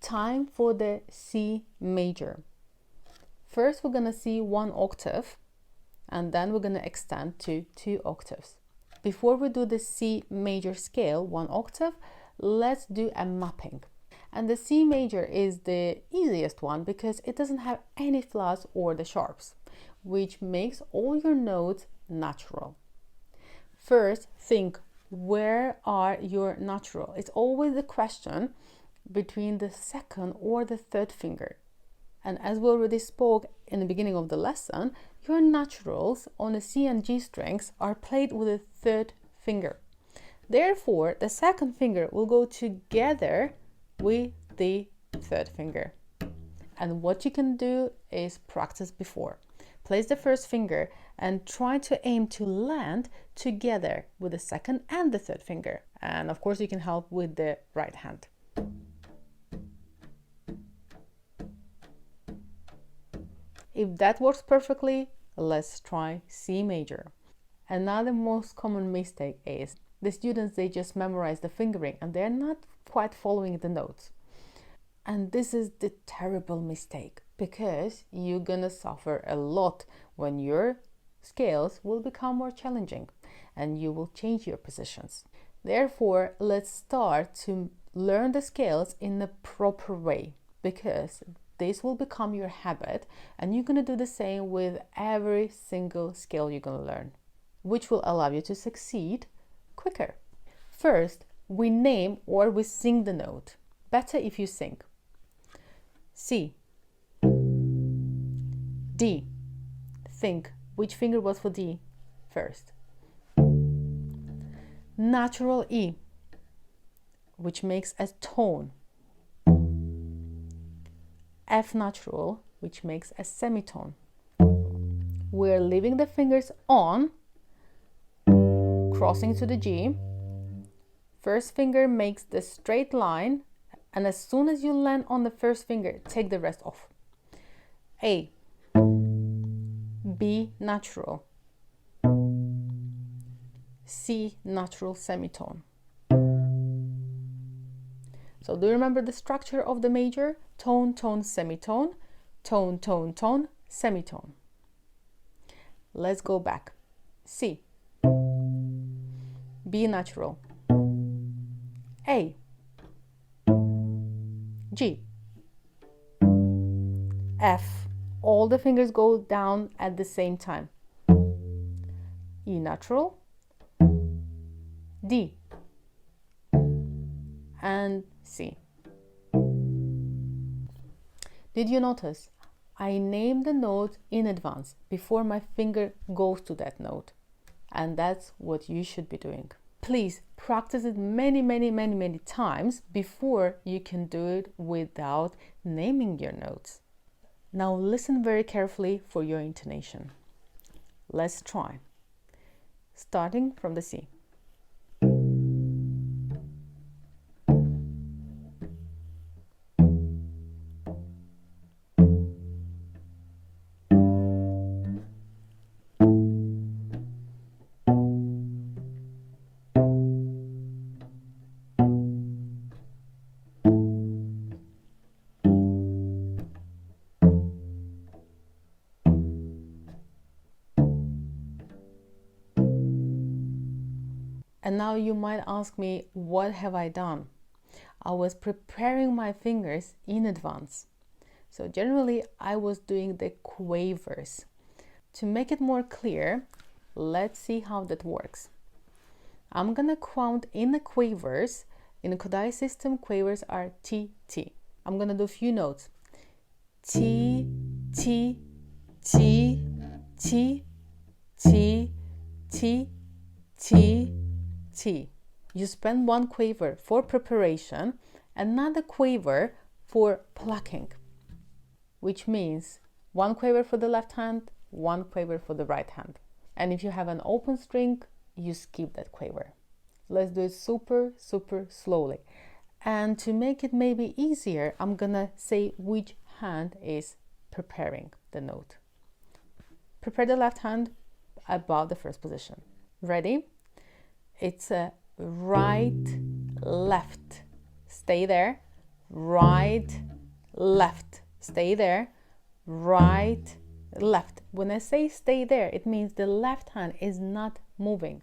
time for the C major. First, we're going to see 1 octave, and then we're going to extend to 2 octaves. Before we do the C major scale, 1 octave, let's do a mapping. And the C major is the easiest one because it doesn't have any flats or the sharps, which makes all your notes natural. First, think, where are your natural? It's always the question between the second or the third finger. And as we already spoke in the beginning of the lesson, your naturals on the C and G strings are played with the third finger. Therefore, the second finger will go together with the third finger. And what you can do is practice before. Place the first finger and try to aim to land together with the second and the third finger. And of course, you can help with the right hand. If that works perfectly, let's try C major. Another most common mistake is the students, they just memorize the fingering and they're not quite following the notes. And this is the terrible mistake because you're gonna suffer a lot when your scales will become more challenging and you will change your positions. Therefore, let's start to learn the scales in the proper way, because this will become your habit and you're going to do the same with every single scale you're going to learn, which will allow you to succeed quicker. First, we name or we sing the note. Better if you sing. C, D. Think which finger was for D first. Natural E, which makes a tone. F natural, which makes a semitone. We're leaving the fingers on, crossing to the G. First finger makes the straight line, and as soon as you land on the first finger, take the rest off. A, B natural, C natural semitone. So do you remember the structure of the major? Tone, tone, semitone, tone, tone, tone, semitone. Let's go back. C, B natural, A, G, F. All the fingers go down at the same time. E natural, D, and C. Did you notice? I named the note in advance before my finger goes to that note. And that's what you should be doing. Please practice it many times before you can do it without naming your notes. Now listen very carefully for your intonation. Let's try. Starting from the C. And now you might ask me, what have I done? I was preparing my fingers in advance. So generally, I was doing the quavers. To make it more clear, let's see how that works. I'm gonna count in the quavers. In the Kodai system, quavers are T, T. I'm gonna do a few notes. T, T, T, T, T, T, T, T. You spend one quaver for preparation, another quaver for plucking, which means one quaver for the left hand, one quaver for the right hand. And if you have an open string, you skip that quaver. Let's do it super slowly. And to make it maybe easier, I'm gonna say which hand is preparing the note. Prepare the left hand above the first position. Ready? It's a right, left. Stay there. right, left. Stay there. Right, left. When I say stay there, it means the left hand is not moving.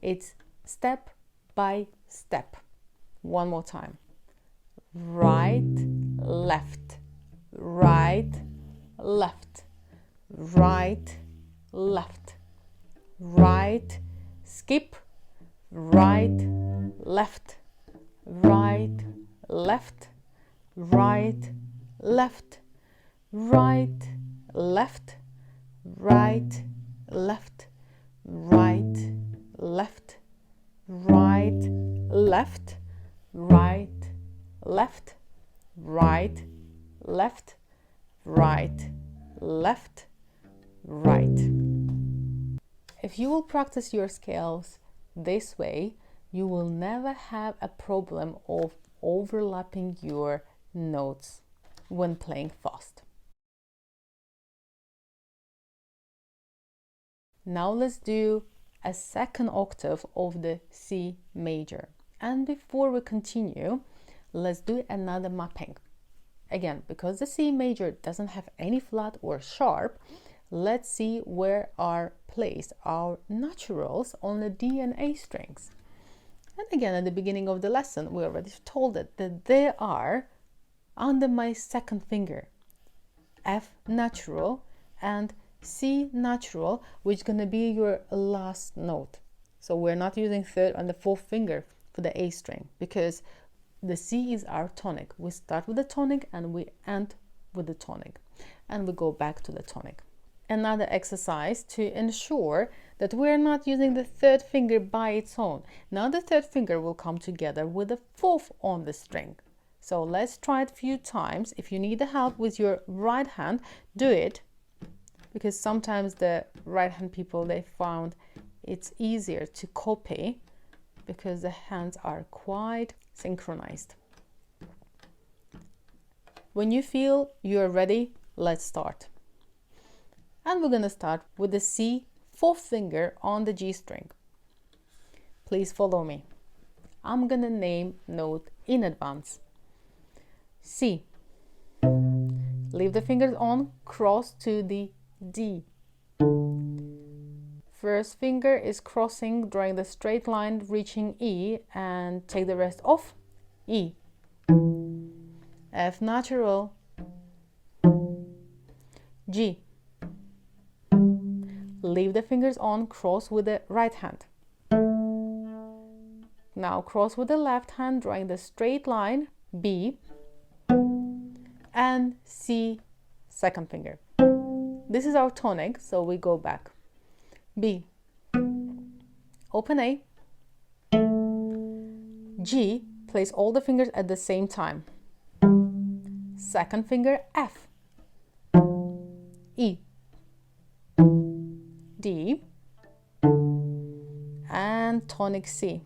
It's step by step. One more time. Right, left. Right, left. Right, left. Right, skip. Right, left. Right, left. Right, left. Right, left. Right, left. Right, left. Right, left. Right, left. Right, left. Right, left. Right. If you will practice your scales this way, you will never have a problem of overlapping your notes when playing fast. Now let's do a second octave of the C major. And before we continue, let's do another mapping. Again, because the C major doesn't have any flat or sharp, let's see where are placed our naturals on the D and A strings. And again, at the beginning of the lesson, we already told it that they are under my second finger, F natural and C natural, which is going to be your last note. So we're not using third and the fourth finger for the A string because the C is our tonic. We start with the tonic and we end with the tonic, and we go back to the tonic. Another exercise to ensure that we're not using the third finger by its own. Now the third finger will come together with the fourth on the string. So let's try it a few times. If you need the help with your right hand, do it, because sometimes the right hand people, they found it's easier to copy because the hands are quite synchronized. When you feel you're ready, let's start. And we're going to start with the C fourth finger on the G string. Please follow me. I'm going to name note in advance. C. Leave the fingers on, cross to the D. First finger is crossing, drawing the straight line, reaching E, and take the rest off. E. F natural. G. Leave the fingers on, cross with the right hand. Now cross with the left hand, drawing the straight line, B, and C, second finger. This is our tonic, so we go back. B, open A, G, place all the fingers at the same time. Second finger, F, E, D, and tonic C.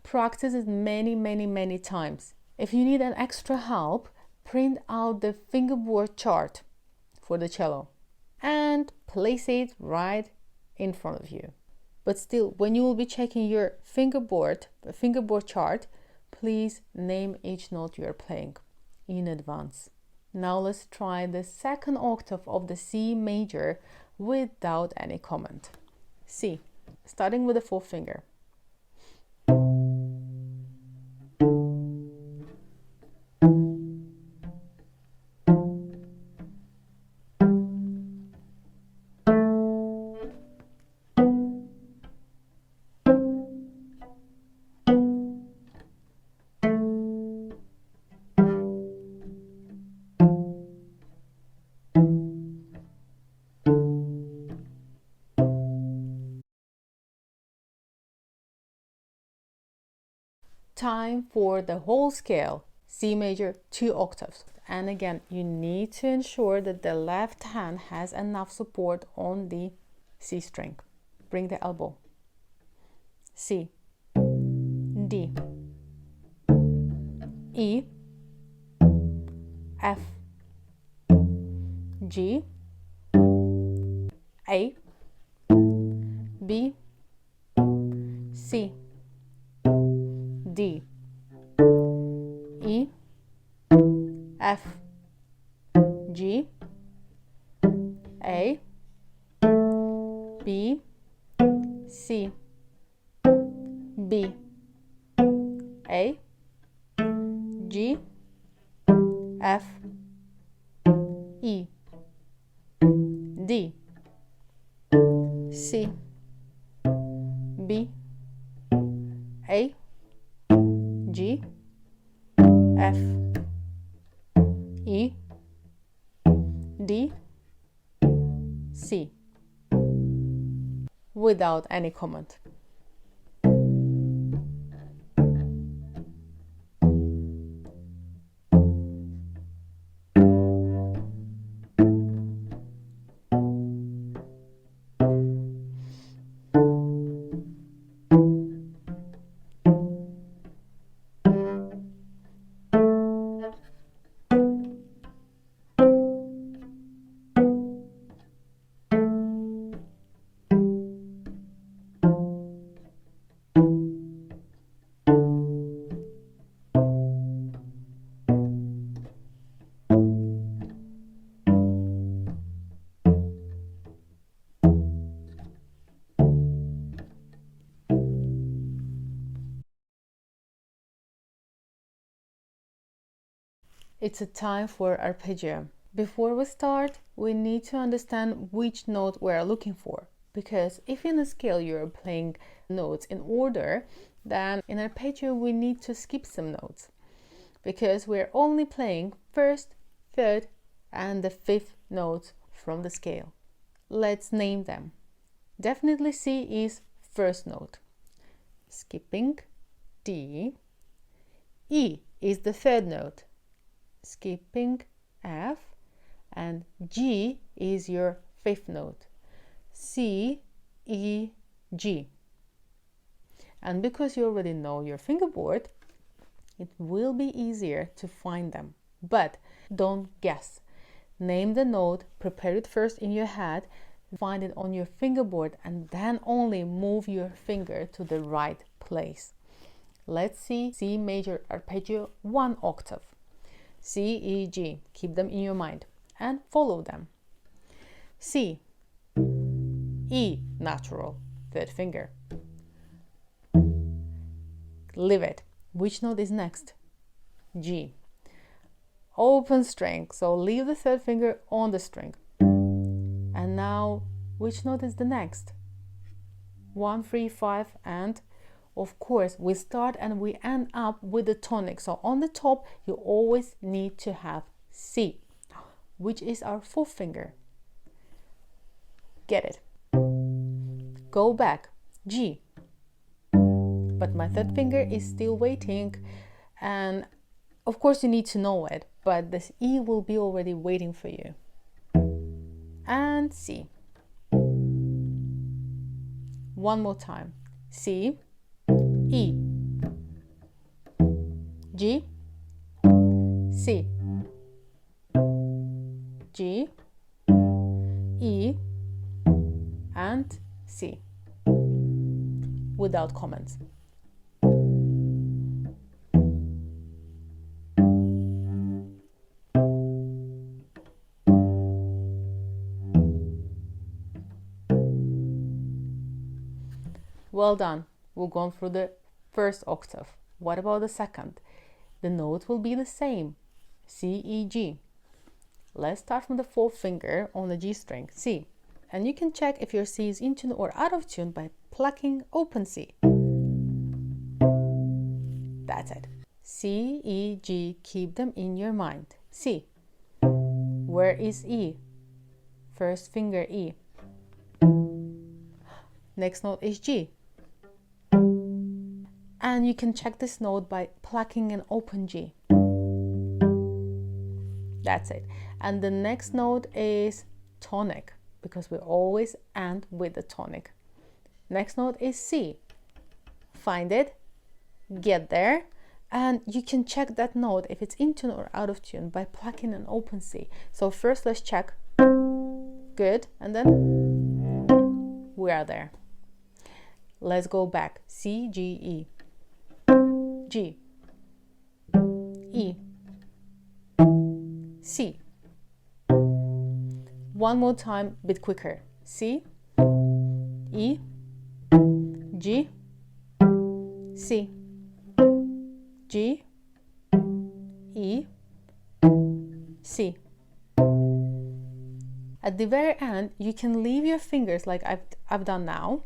Practice it many times. If you need an extra help, print out the fingerboard chart for the cello and place it right in front of you. But still, when you will be checking your fingerboard chart, please name each note you are playing in advance. Now let's try the second octave of the C major without any comment. C, starting with the fourth finger. Time for the whole scale, C major, 2 octaves. And again, you need to ensure that the left hand has enough support on the C string. Bring the elbow. C, D, E, F, G, A, B, C, D, F, G, A, B, C, B, A, G, F, E, D, C, B, A, G, F, E, D, C, without any comment. It's a time for arpeggio. Before we start, we need to understand which note we are looking for. Because if in a scale you're playing notes in order, then in arpeggio we need to skip some notes. Because we're only playing first, third, and the fifth notes from the scale. Let's name them. Definitely C is first note. Skipping D. E is the third note. Skipping F, and G is your fifth note. C, E, G. And because you already know your fingerboard, it will be easier to find them. But don't guess. Name the note, prepare it first in your head, find it on your fingerboard, and then only move your finger to the right place. Let's see C major arpeggio 1 octave. C, E, G. Keep them in your mind and follow them. C, E natural, third finger. Leave it. Which note is next? G. Open string, so leave the third finger on the string. And now, which note is the next? 1, 3, 5, and of course, we start and we end up with the tonic. So on the top, you always need to have C, which is our fourth finger. Get it? Go back, G. But my third finger is still waiting. And of course, you need to know it, but this E will be already waiting for you. And C. One more time. C, E, G, C, G, E, and C, without comments. Well done. We've gone through the first octave. What about the second? The note will be the same. C, E, G. Let's start from the fourth finger on the G string, C. And you can check if your C is in tune or out of tune by plucking open C. That's it. C, E, G, keep them in your mind. C. Where is E? First finger E. Next note is G. And you can check this note by plucking an open G. That's it. And the next note is tonic, because we always end with the tonic. Next note is C. Find it, get there, and you can check that note if it's in tune or out of tune by plucking an open C. So first let's check. Good, and then we are there. Let's go back. C, G, E. G, E, C. One more time, a bit quicker. C, E, G, C, G, E, C. At the very end, you can leave your fingers like I've done now,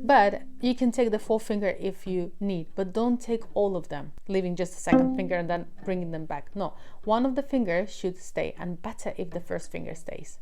but you can take the fourth finger if you need, but don't take all of them, leaving just the second finger and then bringing them back. No, one of the fingers should stay, and better if the first finger stays.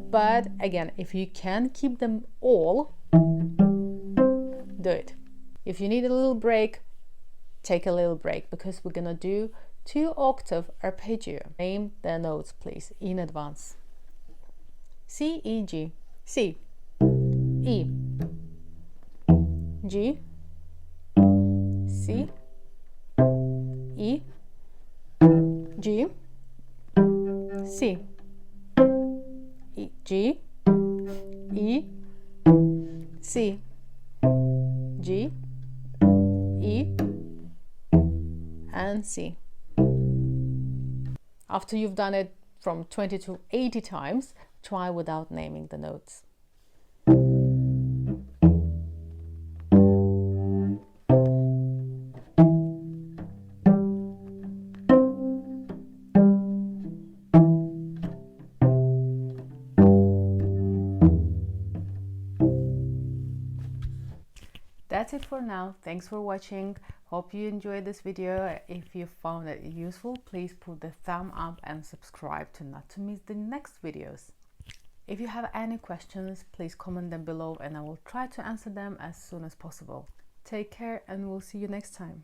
But again, if you can keep them all, do it. If you need a little break, take a little break, because we're gonna do 2-octave arpeggio. Name the notes, please, in advance. C, E, G. C, E, G, C, E, G, C, E, G, E, C, G, E, and C. After you've done it from 20 to 80 times, try without naming the notes. That's it for now. Thanks for watching. Hope you enjoyed this video. If you found it useful, please put the thumb up and subscribe not to miss the next videos. If you have any questions, please comment them below and I will try to answer them as soon as possible. Take care and we'll see you next time.